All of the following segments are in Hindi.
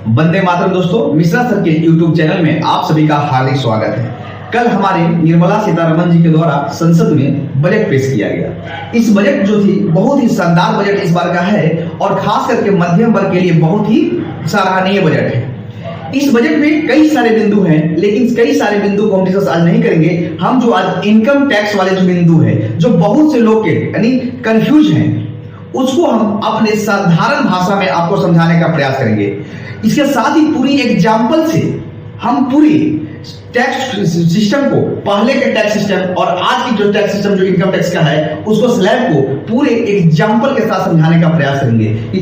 वंदे मातरम दोस्तों, मिश्रा सर के यूट्यूब चैनल में आप सभी का हार्दिक स्वागत है। कल हमारे निर्मला सीतारमण जी के द्वारा संसद में बजट पेश किया गया। इस बजट जो थी बहुत ही शानदार बजट इस बार का है और खास करके मध्यम वर्ग के लिए बहुत ही सराहनीय बजट है। इस बजट में कई सारे बिंदु हैं, लेकिन कई सारे बिंदु को हम डिस्कस आज नहीं करेंगे। हम जो आज इनकम टैक्स वाले जो बिंदु है, जो बहुत से लोग के यानी कंफ्यूज हैं, उसको हम अपने साधारण भाषा में आपको समझाने का प्रयास करेंगे। इसके साथ ही पूरी एग्जाम्पल से हम पूरी टैक्स सिस्टम को, पहले के टैक्स सिस्टम और आज की जो टैक्स सिस्टम जो इनकम टैक्स का है, उसको स्लैब को पूरे एग्जाम्पल के साथ समझाने का प्रयास करेंगे कि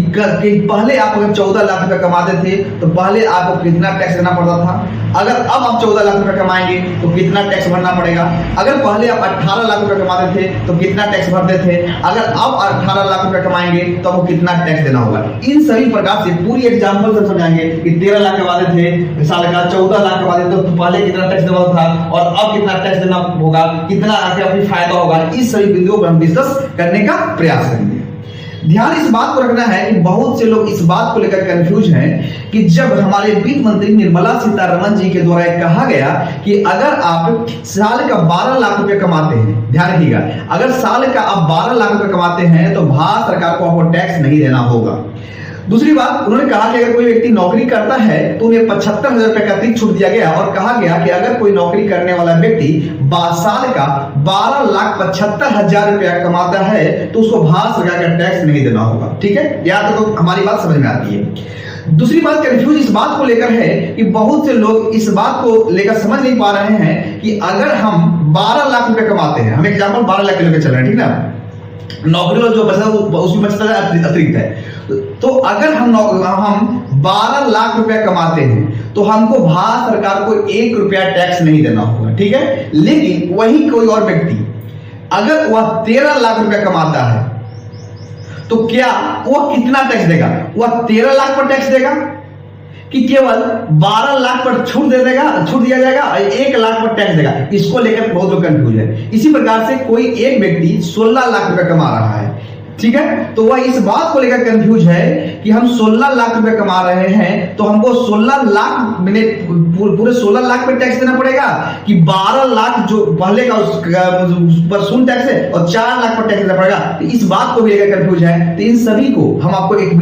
पहले आप अगर 14 लाख रुपए कमाते थे तो पहले आपको कितना टैक्स देना पड़ता था, अगर अब आप 14 लाख रुपए कमाएंगे तो कितना टैक्स भरना पड़ेगा, अगर पहले आप 18 लाख रुपए कमाते थे तो कितना टैक्स भरते थे, अगर अब 18 लाख रुपए कमाएंगे तो आपको कितना टैक्स देना होगा। इन सभी प्रकार से पूरी एग्जाम्पल से समझाएंगे कि 13 लाख कमाते थे साल का, 14 लाख कमाते थे तो पहले कितना टैक्स देना था और अब कितना टैक्स देना होगा, कितना आपको फायदा होगा। इस सभी बिंदुओं पर हम डिस्कस करने का प्रयास करेंगे। ध्यान इस बात को रखना है कि बहुत से लोग इस बात को लेकर कंफ्यूज हैं कि जब हमारे वित्त मंत्री निर्मला सीतारमण जी के द्वारा कहा गया कि अगर आप साल का 12 लाख रुपए कमाते हैं, ध्यान रखिएगा, अगर साल का आप 12 लाख रुपए कमाते हैं तो भारत सरकार को आपको टैक्स नहीं देना होगा। दूसरी बात, उन्होंने कहा कि अगर कोई व्यक्ति नौकरी करता है तो उन्हें 75,000 रुपए का अतिरिक्त छूट दिया गया और कहा गया कि अगर कोई नौकरी करने वाला व्यक्ति साल का 12,75,000 रुपया कमाता है तो उसको भारत सरकार का टैक्स नहीं देना होगा। ठीक है, यहां तक तो हमारी बात समझ में आती है। दूसरी बात, कंफ्यूज इस बात को लेकर है कि बहुत से लोग इस बात को लेकर समझ नहीं पा रहे हैं कि अगर हम 12 लाख रुपए कमाते हैं, हम एग्जाम्पल 12 लाख के लेकर चल रहे हैं, ठीक ना, नौकरी वाला जो बचता है उसमें बचता है अतिरिक्त है, तो अगर हम 12 लाख रुपया कमाते हैं तो हमको भारत सरकार को 1 रुपया टैक्स नहीं देना होगा। ठीक है, लेकिन वही कोई और व्यक्ति अगर वह 13 लाख रुपया कमाता है तो क्या वह कितना टैक्स देगा? वह 13 लाख पर टैक्स देगा कि केवल 12 लाख पर छूट दिया जाएगा और 1 लाख पर टैक्स देगा? इसको लेकर बहुत लोग कंफ्यूज है। इसी प्रकार से कोई एक व्यक्ति 16 लाख रुपए कमा रहा है, ठीक है, तो वह इस बात को लेकर कंफ्यूज है कि हम 16 लाख रुपए कमा रहे हैं तो हमको 16 लाख पूरे 16 लाख पे टैक्स देना पड़ेगा कि 12 लाख जो पहले का उस पर शून्य टैक्स है और 4 लाख पर टैक्स देना पड़ेगा। तो इस बात को भी लेकर कंफ्यूज है। तो इन सभी को हम आपको इस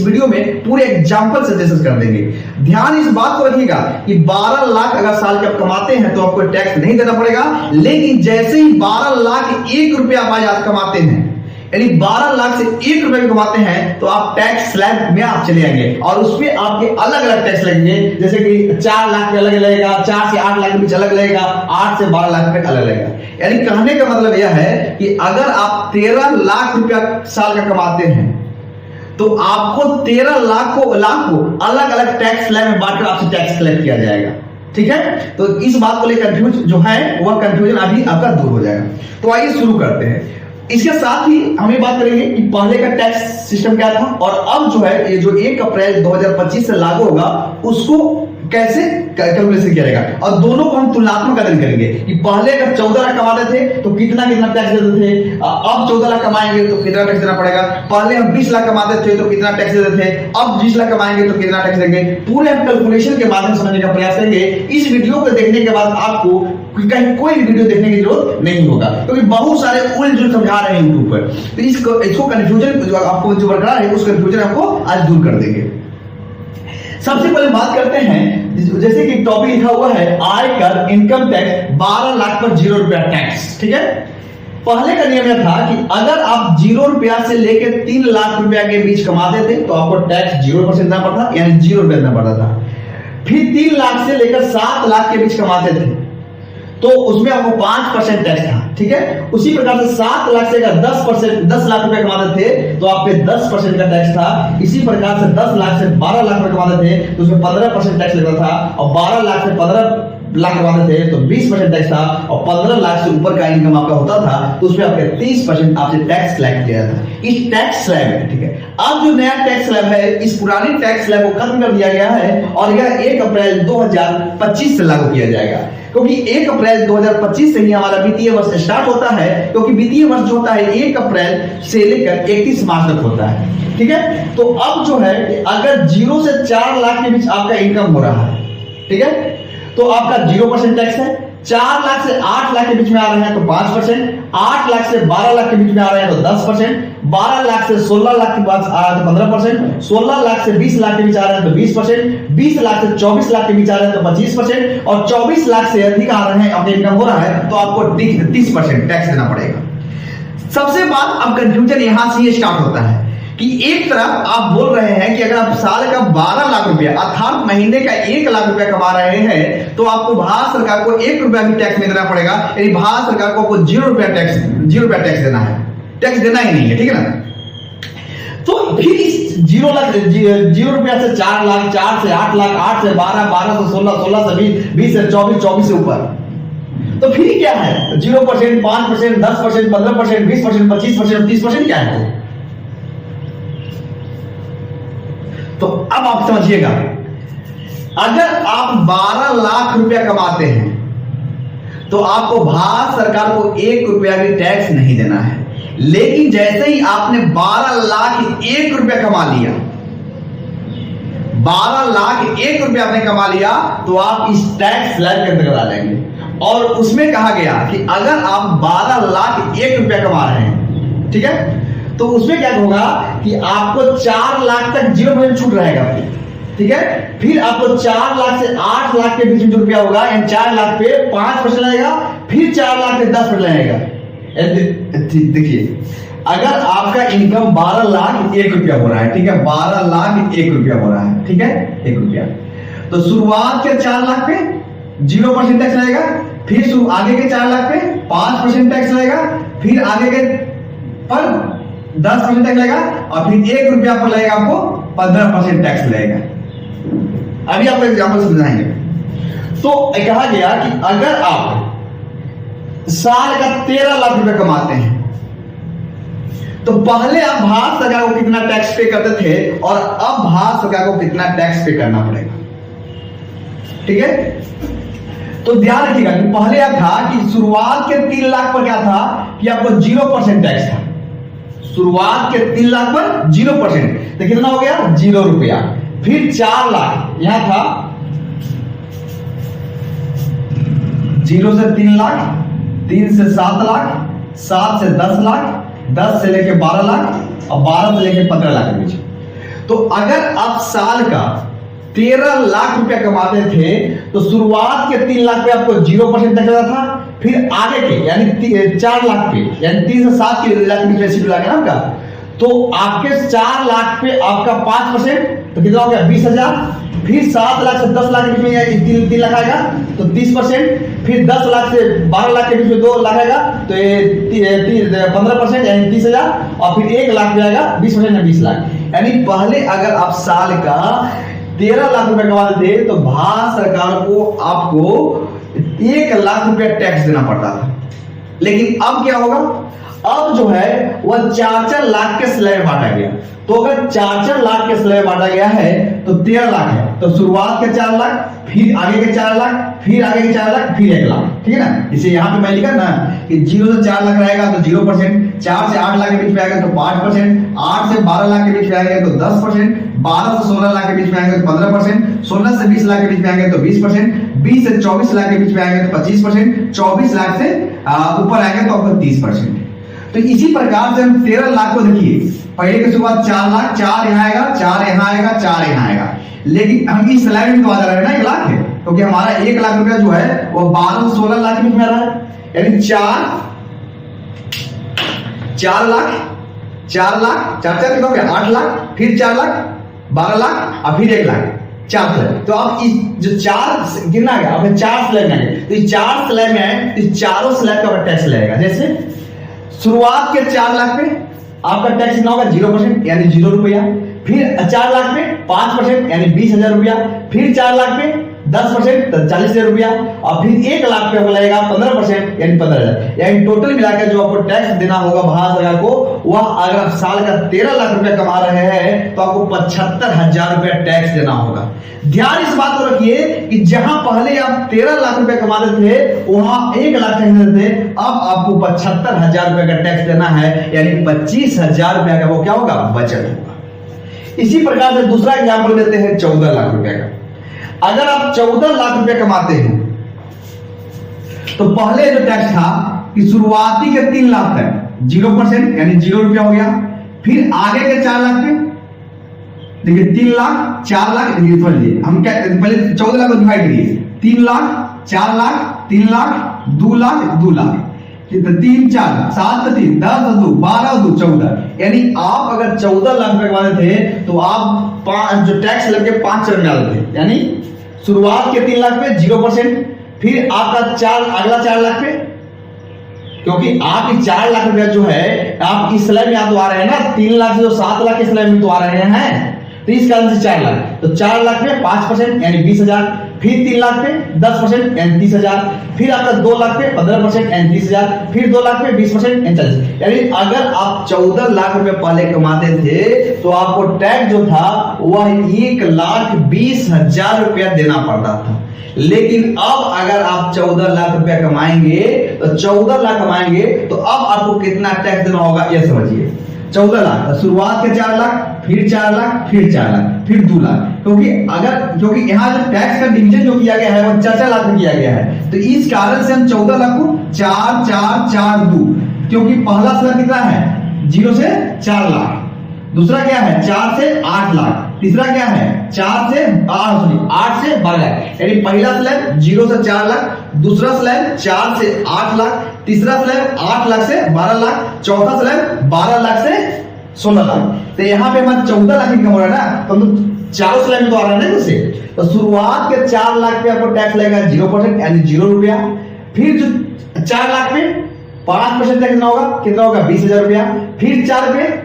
वीडियो में पूरे एग्जाम्पल से डिस्कस कर देंगे। ध्यान इस बात को रखिएगा कि 12 लाख अगर साल के आप कमाते हैं तो आपको टैक्स नहीं देना पड़ेगा, लेकिन जैसे ही 12 लाख 1 रुपया आप कमाते हैं, यानी 12 लाख से 1 रुपए भी कमाते हैं तो आप टैक्स स्लैब में आप चले आएंगे और उसमें आपके अलग अलग टैक्स लगेंगे। जैसे कि 4 लाख पे अलग लगेगा, 4 से 8 लाख के बीच अलग लगेगा, 8 से 12 लाख पे अलग लगेगा। यानी कहने का मतलब यह है कि अगर आप 13 लाख रुपया साल का कमाते हैं तो आपको 13 लाख को अलग अलग टैक्स स्लैब में बांटकर आपसे टैक्स कलेक्ट किया जाएगा। ठीक है, तो इस बात को लेकर कंफ्यूज जो है वह कंफ्यूजन अभी आपका दूर हो जाएगा। तो आइए शुरू करते हैं। इसके साथ ही हम ये बात करेंगे कि पहले का टैक्स सिस्टम क्या था और अब जो है ये जो 1 अप्रैल 2025 से लागू होगा उसको कैसे कैलकुलेशन किया जाएगा, और दोनों को हम तुलनात्मक अध्ययन करेंगे कि पहले अगर 14 लाख कमाते थे तो कितना टैक्स देते थे, अब 14 लाख कमाएंगे तो कितना टैक्स देना पड़ेगा, पहले हम 20 लाख कमाते थे तो कितना टैक्स देते थे, अब 20 लाख कमाएंगे तो कितना टैक्स देंगे। पूरे हम कैलकुलेशन के माध्यम से समझने का प्रयास करेंगे। इस वीडियो को देखने के बाद आपको कहीं कोई वीडियो देखने की जरूरत नहीं होगा, क्योंकि बहुत सारे उलझुल समझा रहे हैं यूट्यूब पर। तो इसको कंफ्यूजन जो आपको जो बरकरार है उस कंफ्यूजन आपको आज दूर कर देंगे। सबसे पहले बात करते हैं, जैसे कि टॉपिक लिखा हुआ है आयकर इनकम टैक्स 12 लाख पर 0 रुपया टैक्स। ठीक है, पहले का नियम यह था कि अगर आप 0 रुपया से लेकर 3 लाख रुपया के बीच कमाते थे तो आपको टैक्स 0% देना पड़ता, यानी 0 रुपया देना पड़ता था। फिर 3 लाख से लेकर 7 लाख के बीच कमाते थे तो उसमें आपको 5% टैक्स था। ठीक है, उसी प्रकार से 7 लाख से अगर 10 लाख रुपए कमाते थे तो आप पे 10% का टैक्स था। इसी प्रकार से 10 लाख से 12 लाख रुपए कमाते थे तो उसमें 15% टैक्स लगता था, और 12 लाख से 15 लाख कमाते थे तो 20% टैक्स था, और 15 लाख से ऊपर का इनकम आपका होता था तो उसमें आपके 30% आपसे टैक्स कलेक्ट किया था। इस टैक्स स्लैब है। ठीक है, अब जो नया टैक्स स्लैब है, इस पुरानी टैक्स स्लैब को खत्म कर दिया गया है और यह 1 अप्रैल 2025 से लागू किया जाएगा, क्योंकि 1 अप्रैल 2025 से ही हमारा वित्तीय वर्ष स्टार्ट होता है, क्योंकि वित्तीय वर्ष जो होता है 1 अप्रैल से लेकर 31 मार्च तक होता है। ठीक है। तो अब जो है कि अगर 0 से 4 लाख के बीच आपका इनकम हो रहा है, ठीक है, तो आपका 0% टैक्स है। 4 लाख से 8 लाख के बीच में आ रहे हैं तो 5%, 8 लाख से 12 लाख के बीच में आ रहे हैं तो 10%, 12 लाख से 16 लाख के पास आ रहा है तो 15%, 16 लाख से 20 लाख के बीच आ रहे हैं तो 20%, 20 लाख से 24 लाख के बीच आ रहे हैं तो 25%, और 24 लाख से अधिक आ रहे हैं आपका इनकम हो रहा है तो आपको 30% टैक्स देना पड़ेगा। सबसे बात अब कंफ्यूजन यहां से स्टार्ट होता है कि एक तरफ आप बोल रहे हैं कि अगर आप साल का 12 लाख रुपया अर्थात महीने का 1 लाख रुपया कमा रहे हैं तो आपको भारत सरकार को 1 रुपया भी टैक्स नहीं देना पड़ेगा, यानी भारत सरकार को आपको 0 रुपया टैक्स देना है, टैक्स देना ही नहीं है, ठीक है ना। तो फिर इस 0 रुपया से 4 लाख, 4 से 8 लाख, 8 से 12, 12 से 16, 16 से 20, 20 से 24, 24 से ऊपर, तो फिर क्या है 0%, 5%, 10%, 15%, 20%, 25%, 30% क्या है? तो अब आप समझिएगा, अगर आप 12 लाख रुपया कमाते हैं तो आपको भारत सरकार को 1 रुपया भी टैक्स नहीं देना है। लेकिन जैसे ही आपने 12 लाख 1 रुपया कमा लिया, 12 लाख 1 रुपया आपने कमा लिया तो आप इस टैक्स स्लैब के अंतर्गत आ जाएंगे। और उसमें कहा गया कि अगर आप 12 लाख 1 रुपया कमा रहे हैं, ठीक है, तो उसमें क्या होगा कि आपको 4 लाख तक 0% छूट रहेगा, ठीक है। फिर आपको 4 लाख से 8 लाख के बीच में जो रुपया होगा, यानी 4 लाख पे 5% लगेगा, फिर 4 लाख पे 10% लगेगा। देखिए, अगर आपका इनकम 12 लाख 1 रुपया हो रहा है, ठीक है, 12 लाख 1 रुपया हो रहा है, ठीक है, 1 रुपया, तो शुरुआत के 4 लाख पे 0% टैक्स लगेगा, फिर आगे के 4 लाख पे 5% टैक्स लगेगा, फिर आगे के पर 10% टैक्स लगेगा, और फिर 1 रुपया पर लगेगा आपको 15% टैक्स लगेगा। अभी आपको एग्जाम्पल समझाएंगे। तो कहा गया कि अगर आप साल का 13 लाख रुपया कमाते हैं तो पहले आप भारत सरकार को कितना टैक्स पे करते थे और अब भारत सरकार को कितना टैक्स पे करना पड़ेगा, ठीक है। तो ध्यान रखिएगा कि पहले आप था कि शुरुआत के 3 लाख पर क्या था कि आपको 0% टैक्स था, शुरुआत के 3 लाख पर 0%, तो कितना हो गया 0 रुपया। फिर 4 लाख यहां था 0 से 3 लाख, 3 से 7 लाख, 7 से 10 लाख, 10 से लेके 12 लाख और 12 से लेके 15 लाख के बीच। तो अगर आप साल का 13 लाख रुपया कमाते थे तो शुरुआत के 3 लाख पे आपको 0% टैक्स लगा था, फिर आगे के यानी 4 लाख पे यानी 3 से 7 के लाख में रेसिप्ट लगा ना आपका, तो आपके 4 लाख पे आपका 5%, तो कितना हो गया 20,000। फिर 7 लाख से 10 लाख के बीच में 3 लाख आएगा तो 30%, फिर 10 लाख से 12 लाख के बीच में 2 लाख आएगा तो 15% यानी 30,000, और फिर 1 लाख पे आएगा 20% यानी 20 लाख। यानी पहले अगर आप साल का 13 लाख रुपया कमाते थे तो भारत सरकार को आपको 1 लाख रुपया टैक्स देना पड़ता था। लेकिन अब क्या होगा, अब जो है वह 4-4 लाख के स्लैब में बांटा गया। तो अगर 4-4 लाख के स्लैब बांटा गया है तो 13 लाख है, तो शुरुआत के 4 लाख, फिर आगे के 4 लाख, फिर आगे के 4 लाख, फिर 1 लाख, ठीक है ना। इसे यहां पे मैं लिखा ना कि 0 से 4 लाख रहेगा तो 0%, 4 से 8 लाख के बीच में आएगा तो 5%, 8 से 12 लाख के बीच में आएगा तो 10%, 12 से 16 लाख के बीच में आएगा तो 15%, 16 से 20 लाख के बीच में आएगा तो 20%, 20 से 24 लाख के बीच में आएगा तो 25%, 24 लाख से ऊपर आएगा तो आपको 30%। तो इसी प्रकार से हम 13 लाख को देखिए, पहले के शुरुआत 4 लाख, 4 यहाँ आएगा, 4 यहाँ आएगा, 4 यहाँ आएगा, लेकिन हम इस स्लाइड में तो आ जा रहा है ना 1 लाख है, क्योंकि हमारा 1 लाख रुपया जो है वो 12 से 16 लाख के बीच में आ रहा है, यानी 4 लाख, 4 कितना हो गया 8 लाख, फिर 4 लाख, 12 लाख और फिर 1 लाख, 4 स्लैब। तो अब इस जो 4 गिनना गया, अब 4 स्लैब में तो इस 4 स्लैब में आए, इस चारों स्लैब का टैक्स लगेगा। जैसे शुरुआत के 4 लाख पे आपका टैक्स कितना होगा 0% यानी 0 रुपया, फिर 4 लाख पे 5% यानी 20,000 रुपया, फिर 4 लाख पे 10% तो 40,000 रुपया, और फिर 1 लाख पे लगेगा 15% यानी 15,000। यानी टोटल मिलाकर जो आपको टैक्स देना होगा भारत सरकार को, वह अगर आप साल का 13 लाख रुपया कमा रहे हैं तो आपको 75,000 रुपया टैक्स देना होगा। ध्यान इस बात को रखिए कि जहां पहले आप 13 लाख रुपया कमाते थे वहां 1 लाख टैक्स देते थे, अब आपको 75,000 रुपया का टैक्स देना है, यानी 25,000 रुपया का वो क्या होगा बचत होगा। इसी प्रकार से दूसरा एग्जाम्पल देते हैं 14 लाख रुपए का। अगर आप 14 लाख रुपए कमाते हैं तो पहले जो टैक्स था कि शुरुआती के 3 लाख तक 0% यानी 0 रुपया हो गया। फिर आगे के 4 लाख पे देखिए 3 लाख 4 लाख, देखिए हम क्या पहले 14 लाख को डिवाइड करिए, 3 लाख 4 लाख 3 लाख 2 लाख 2 लाख, 3 4 7 3 10 2 12 2 14, यानी आप अगर 14 लाख रुपए कमाते थे तो आप जो टैक्स लग के 5 चरण में आते थे। यानी शुरुआत के 3 लाख पे 0%, फिर आपका अगला 4 लाख पे, क्योंकि आपकी 4 लाख रुपया जो है आप इस स्लैब में तो आ रहे हैं ना, 3 लाख से जो 7 लाख के स्लैब में तो आ रहे हैं, तो इस कारण से 4 लाख, तो 4 लाख पे 5% यानी 20,000, फिर 3 लाख पे 10% यानी 30,000, फिर आपका 2 लाख पे 15% यानी 30,000, फिर 2 लाख पे 20% यानी 40,000। यानी अगर आप 14 लाख रुपए पहले कमाते थे तो आपको टैक्स जो था वह 1,20,000 रुपया देना पड़ता था। लेकिन अब अगर आप 14 लाख रुपया कमाएंगे तो 14 लाख कमाएंगे तो अब आपको कितना टैक्स देना होगा यह समझिए। 14 लाख शुरुआत के 4 लाख, फिर 4 लाख, फिर 4 लाख, फिर 2 लाख, क्योंकि यहाँ जो टैक्स का डिवीजन जो किया गया है वो 4 लाख में किया गया है, तो इस कारण से हम 14 लाख को 4 4 4 2, क्योंकि पहला स्लैब कितना है 0 से 4 लाख, दूसरा क्या है 4 से 8 लाख, तीसरा क्या है 8 से 12 लाख, यानी पहला स्लैब 0 से 4 लाख, दूसरा स्लैब 4 से 8 लाख, तीसरा स्लैब 8 लाख से 12 लाख, चौथा स्लैब 12 लाख से 16 लाख। तो यहाँ पे हमारा 14 लाख इनकम हो रहा है ना, तो हम चारों स्लैब में तो आ रहा है ना जैसे, तो शुरुआत के 4 लाख पे आपको टैक्स लगेगा 0% यानी 0 रुपया, फिर जो 4 लाख पे 5% टैक्स देना होगा, कितना होगा 20,000 रुपया, फिर 4 पे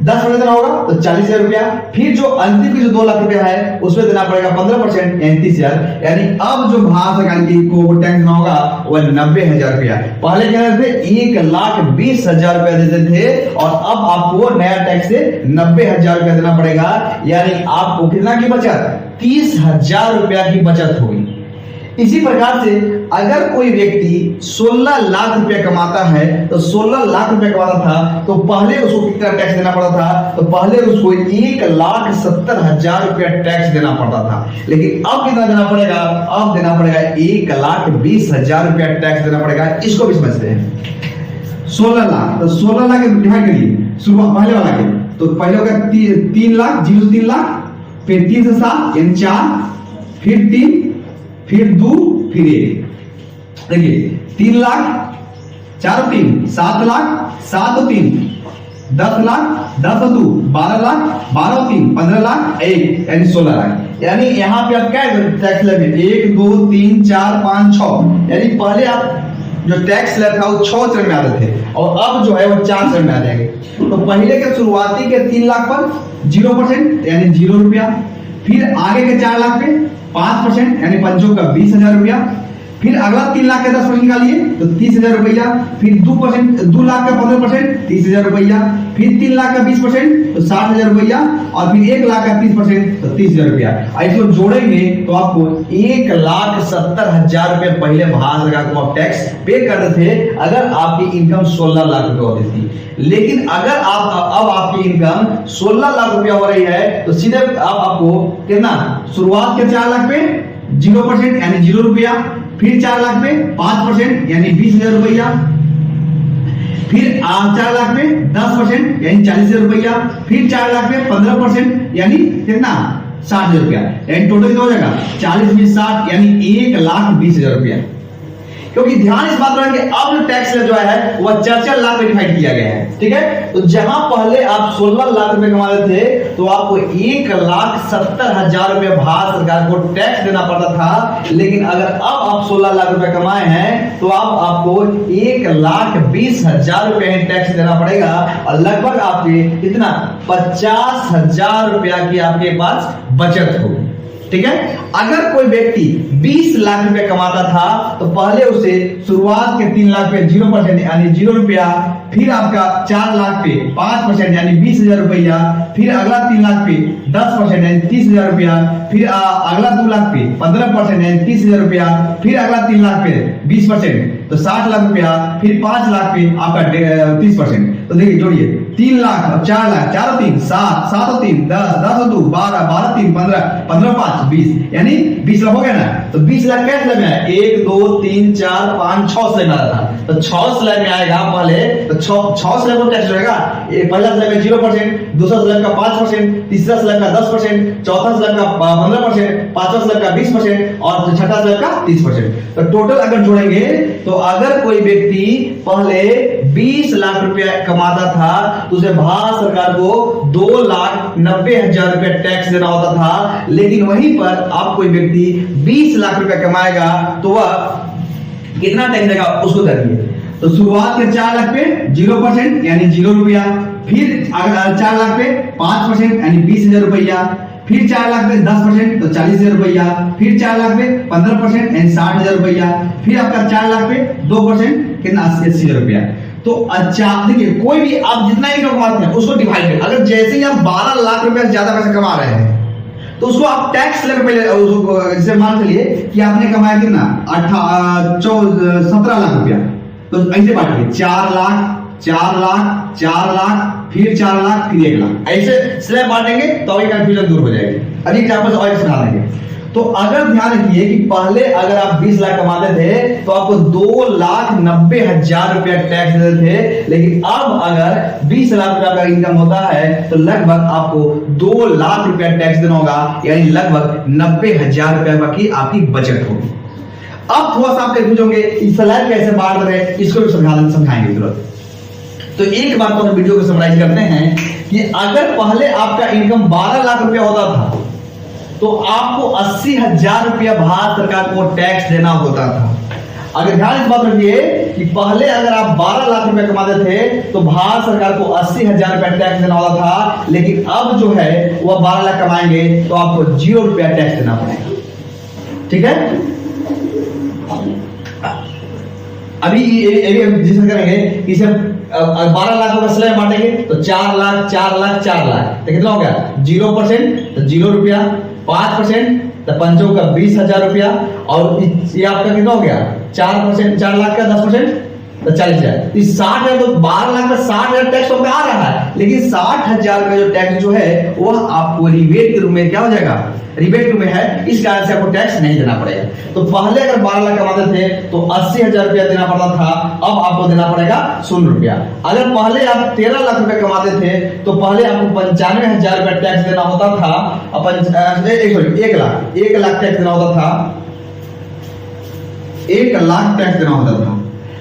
10% देना होगा तो 40,000 रुपया, फिर जो अंतिम की जो 2 लाख रुपया है उसमें देना पड़ेगा 15% यानी 30,000, यानी अब जो भारत सरकार को टैक्स देना होगा वह 90,000 रुपया। पहले क्या थे 1,20,000 रुपया देते थे और अब आपको नया टैक्स से 90,000 रुपया देना पड़ेगा, यानी आपको कितना की बचत 30,000 रुपया की बचत होगी। इसी प्रकार से अगर कोई व्यक्ति 16 लाख रुपया कमाता है तो 16 लाख रुपया कमाता था तो पहले उसको कितना टैक्स देना पड़ता था, तो पहले उसको 1,70,000 रुपया टैक्स देना पड़ता था, लेकिन अब कितना देना पड़ेगा, अब देना पड़ेगा 1,20,000 रुपया टैक्स देना पड़ेगा। इसको भी समझते हैं 16 लाख, तो 16 लाख डिवाइड करिए शुरुआत पहले वाला के, तो पहले होगा 3 लाख 0 से 3 लाख, फिर 3 से 7 यानी 4, फिर 3, फिर 2, फिर 1, देखिए 3 लाख 4 3 7 लाख 7 3 10 लाख 10 2 12 लाख 12 3 15 लाख 1 यानी 16 लाख। यानी यहाँ पे आप क्या टैक्स स्लैब में 1 2 3 4 5 6, यानी पहले आप जो टैक्स स्लैब था वो 6 चरण में आते थे और अब जो है वो 4 चरण में आ जाएंगे। तो पहले के शुरुआती के 3 लाख पर 0% यानी 0 रुपया, फिर आगे के 4 लाख पे 5% यानी 5 का 20,000 रुपया, फिर अगला 3 लाख का 10% निकालिए तो 30,000 रुपया, फिर 2 लाख का 15% 30,000 रुपया, फिर 3 लाख का 20% तो 60,000 रुपया, और फिर 1 लाख का 30% तो 30,000 रुपया। इसको जोड़ेंगे तो आपको 1,70,000 रुपये पहले भारत सरकार को आप टैक्स पे करते थे अगर आपकी इनकम 16 लाख रुपए होती थी। लेकिन अगर अब आपकी इनकम 16 लाख रुपया हो रही है तो सीधे आपको कितना शुरुआत के 4 लाख पे 0% यानी 0 रुपया, फिर 4 लाख पे 5% यानी 20,000 रुपया, फिर 4 लाख पे 10% यानी 40,000 रुपया, फिर 4 लाख पे 15% यानी कितना 60,000 रुपया, यानी टोटल कितना हो जाएगा 40 में 60 यानी 1,20,000 रुपया। क्योंकि ध्यान इस बात रखें कि अब जो टैक्स जो है वह 4 लाख में डिवाइड किया गया है, ठीक है। तो जहां पहले आप 16 लाख रुपए कमा रहे थे तो आपको 1,70,000 रुपए भारत सरकार को टैक्स देना पड़ता था, लेकिन अगर अब आप 16 लाख रुपए कमाए हैं तो अब आपको 1,20,000 रुपए टैक्स देना पड़ेगा और लगभग आपके कितना 50,000 रुपया की आपके पास बचत होगी, ठीक है। अगर कोई व्यक्ति 20 लाख रुपए कमाता था तो पहले उसे शुरुआत के 3 लाख पे 0% यानी 0 रुपया, फिर आपका 4 लाख पे 5% यानी 20,000 रुपया, फिर अगला 3 लाख पे 10% यानी 30,000 रुपया, फिर अगला 2 लाख पे 15% यानी 30,000 रुपया, फिर अगला 3 लाख पे 20% तो 60 लाख रुपया, फिर 5 लाख पे आपका 30%। तो देखिए जोड़िए 3 लाख, 4 लाख, 4 और 3 7, 7 और 3 10, 10 और 2 12, 12 3 15, 15 5 20, यानी 20 लाख हो गया ना। तो 20 लाख क्या स्लैब में आया, 1 2 3 4 5 6 स्लैब में आ रहा था, तो 6 स्लैब में आएगा पहले, तो 6 स्लैब को टैक्स रहेगा। पहला स्लैब में 0%, दूसरा स्लैब का 5%, तीसरा स्लैब का 10%, चौथा स्लैब का 15%, पांचवा स्लैब का 20% और छठा स्लैब का 30%। तो टोटल अगर जोड़ेंगे तो अगर कोई व्यक्ति पहले 20 लाख रुपया कमाता था तो उसे भारत सरकार को 2,90,000 रुपया टैक्स देना होता था। लेकिन वहीं पर आप कोई व्यक्ति 20 लाख रुपया कमाएगा तो वह कितना टैक्स देगा उसको देखिए। तो शुरुआत के 4 लाख पे 0% यानी 0 रुपया, फिर 4 लाख पे 5% यानी 20,000 रुपया, फिर 4 लाख पे 10% तो 40,000 रुपया, फिर 4 लाख पे 15% यानी 60,000 रुपया, फिर आपका 4 लाख पे 2% कितना 80,000 रुपया। तो अच्छा देखिए, कोई भी आप जितना इनकम कमाते हैं उसको डिवाइड करें। अगर जैसे ही आप 12 लाख रुपया से ज्यादा पैसा कमा रहे हैं तो उसको आप टैक्स लेकर पहले, जैसे मान चलिए कि आपने कमाया कितना 17 लाख रुपया, तो ऐसे बांटिए 4 लाख 4 लाख 4 लाख फिर 4 लाख फिर 1 लाख, ऐसे स्लैब बांटेंगे तो अभी कंफ्यूजन दूर हो जाएगी। अभी एग्जांपल और समझा देंगे। तो अगर ध्यान रखिए कि पहले अगर आप 20 लाख कमाते थे तो आपको 2,90,000 रुपया टैक्स देते थे, लेकिन अब अगर 20 लाख रुपया का इनकम होता है तो लगभग आपको 2 लाख रुपया टैक्स देना होगा, यानी लगभग 90,000 रुपया की आपकी बचत होगी। अब थोड़ा सा आप कंफ्यूज होंगे इस स्लैब कैसे बांट रहे हैं, इसको भी समझाएंगे तुरंत। तो एक बात को हम वीडियो को समराइज करते हैं कि अगर पहले आपका इनकम 12 लाख रुपया होता था तो आपको 80,000 रुपया भारत सरकार को टैक्स देना होता था। अगर ध्यान इस बात रखिए कि पहले अगर आप 12 लाख रुपया कमाते थे तो भारत सरकार को 80,000 रुपया टैक्स देना होता था, लेकिन अब जो है वह 12 लाख कमाएंगे तो आपको 0 रुपया टैक्स देना पड़ेगा। ठीक है, अभी डिस्कस करेंगे इसे 12 लाख का स्लैब बांटेंगे तो 4 लाख 4 लाख 4 लाख तो कितना हो गया 0% तो 0 रुपया, 5% तो पंचों का 20,000 रुपया, और ये आपका कितना हो गया 4%, 4 लाख का 10% तो 40,000। इस 60,000 तो 12 लाख में 60,000 टैक्स तो आ रहा है, लेकिन 60,000 का जो टैक्स जो है वह आपको रिबेट के रूप में क्या हो जाएगा, रिबेट में है, इस कारण से आपको टैक्स नहीं देना पड़ेगा। तो पहले अगर 12 लाख कमाते थे तो 80,000 रुपया देना पड़ता था, अब आपको देना पड़ेगा 0 रुपया। अगर पहले आप 13 लाख रुपया कमाते थे तो पहले आपको 95,000 रुपया टैक्स देना होता था, 1 लाख टैक्स देना होता था, 1 लाख टैक्स देना होता था।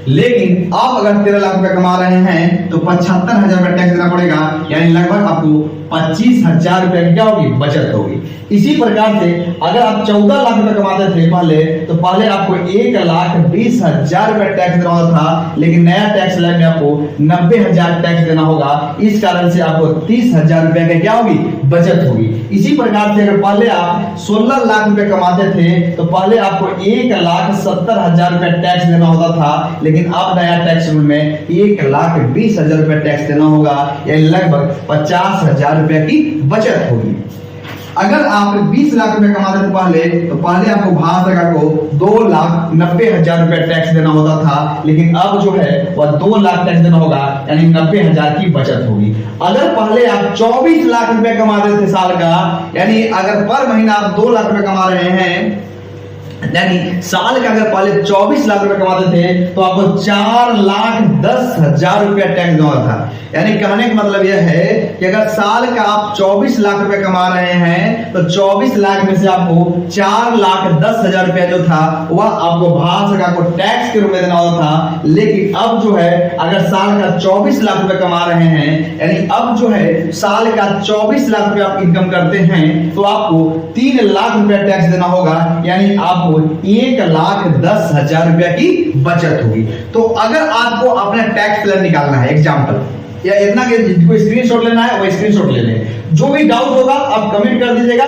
लेकिन आप अगर 13 लाख रुपया कमा रहे हैं तो 75,000 रुपया टैक्स देना पड़ेगा, यानी लगभग आपको 25,000 रुपया की क्या होगी, बचत होगी। इसी प्रकार से अगर आप 14 लाख रुपया कमाते थे पहले तो पहले आपको 1,20,000 रुपया टैक्स देना होता था, लेकिन नया टैक्स लाइन में आपको 90,000 टैक्स देना होगा। इस कारण से आपको 30,000 रुपया की क्या होगी, बचत होगी। इसी प्रकार से अगर पहले आप 16 लाख रुपया कमाते थे तो पहले आपको 1,70,000 रुपया टैक्स देना होता था, लेकिन अब नया टैक्स रूल में 1,20,000 रुपया टैक्स देना होगा, यानी लगभग 50,000 रुपया की बचत होगी। अगर आप 20 लाख रुपया कमाते थे पहले तो पहले आपको भारत सरकार को 2,90,000 रुपया टैक्स देना होता था, लेकिन अब जो है वह 2 लाख टैक्स देना होगा, यानी 90,000 की बचत होगी। अगर पहले आप 24 लाख रुपया कमाते थे साल का, यानी अगर पर महीना आप 2 लाख रुपया कमा रहे हैं, यानी साल का अगर पहले 24 लाख रुपए कमाते थे तो आपको 4,10,000 रुपया टैक्स देना था। यानी कहने का मतलब यह है कि अगर साल का आप 24 लाख रुपए कमा रहे हैं तो 24 लाख में से आपको 4,10,000 रुपया जो था वह आपको भारत सरकार को टैक्स के रूप में देना होता था। लेकिन अब जो है अगर साल का 24 लाख रुपए कमा रहे हैं, यानी अब जो है साल का 24 लाख रुपया आप इनकम करते हैं तो आपको 3 लाख रुपया टैक्स देना होगा, यानी आपको 1,10,000 रुपया की बचत होगी। तो अगर आपको अपना टैक्स प्लान निकालना है, एग्जांपल या इतना कि कोई स्क्रीनशॉट लेना है वो स्क्रीनशॉट ले लें। जो भी डाउट होगा आप कमेंट कर दीजिएगा।